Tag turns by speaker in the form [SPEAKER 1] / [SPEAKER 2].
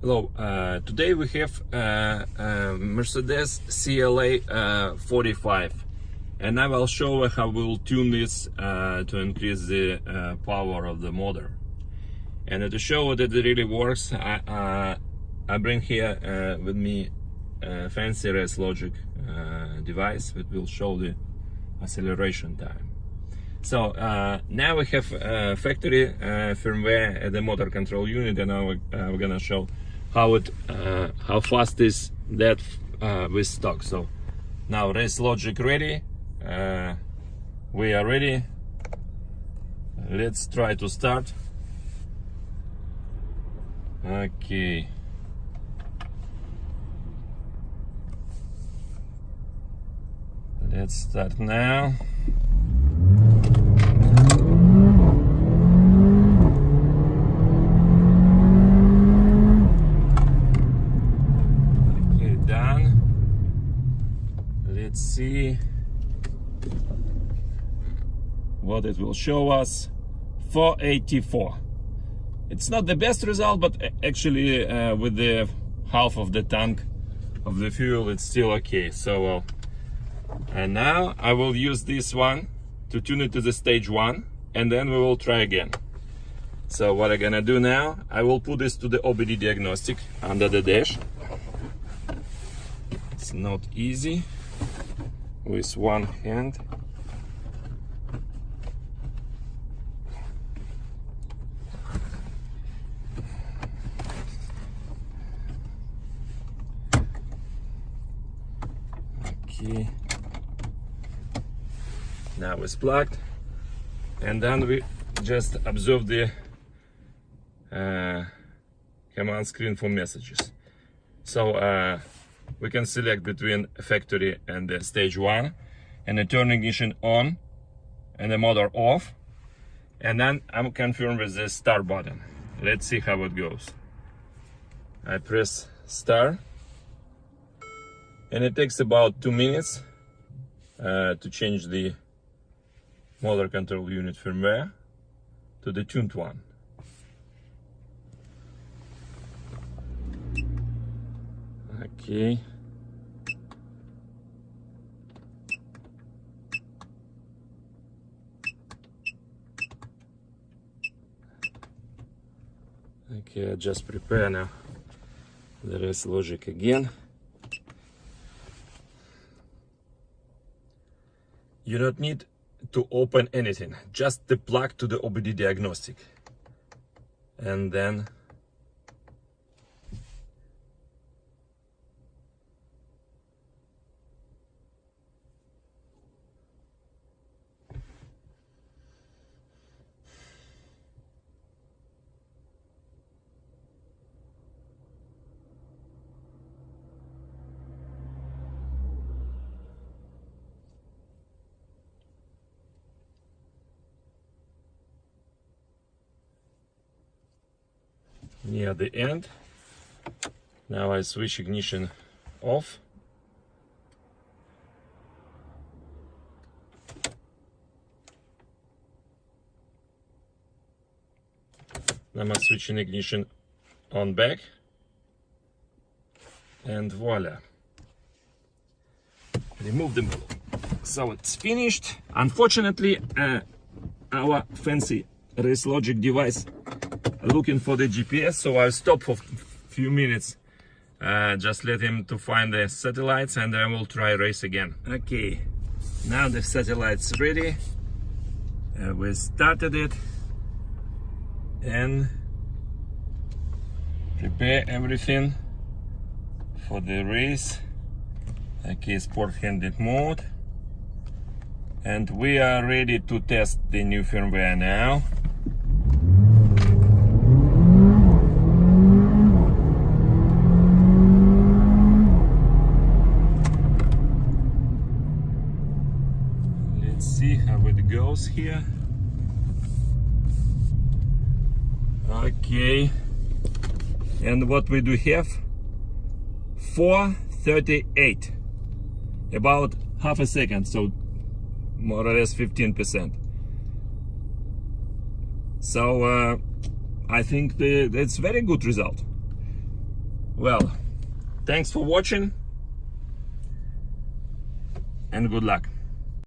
[SPEAKER 1] Hello, today we have Mercedes CLA45 and I will show how we'll tune this to increase the power of the motor. And to show that it really works, I bring here with me a fancy RaceLogic device that will show the acceleration time. So now we have factory firmware at the motor control unit, and now we're gonna show how fast is that with stock. So now RaceLogic ready, we are ready. Let's try to start. Okay. Let's start now. Okay, done. Let's see what it will show us. 484. It's not the best result, but actually with the half of the tank of the fuel, it's still okay. So and now I will use this one to tune it to the stage 1, and then we will try again. So what I'm gonna do now, I will put this to the OBD diagnostic under the dash. It's not easy with one hand. Okay. Now it's plugged, and then we just observe the command screen for messages. So we can select between factory and the stage 1, and the turn ignition on and the motor off, and then I'm confirmed with the start button. Let's see how it goes. I press start, and it takes about 2 minutes to change the motor control unit firmware to the tuned one. Okay. Okay, I just prepare now the RaceLogic again. You don't need to open anything, just the plug to the OBD diagnostic, and then near the end. Now I switch ignition off. Now I'm switching ignition on back, and voila, remove the model. So it's finished. Unfortunately, our fancy RaceLogic device looking for the GPS, so I'll stop for a few minutes, just let him to find the satellites, and then we'll try race again. Okay, now the satellite's ready. We started it and prepare everything for the race. Okay, sport-handed mode, and we are ready to test the new firmware now. See how it goes here. Okay, and what we do have, 438, about half a second, so more or less 15%. So I think that's very good result. Well, thanks for watching and good luck.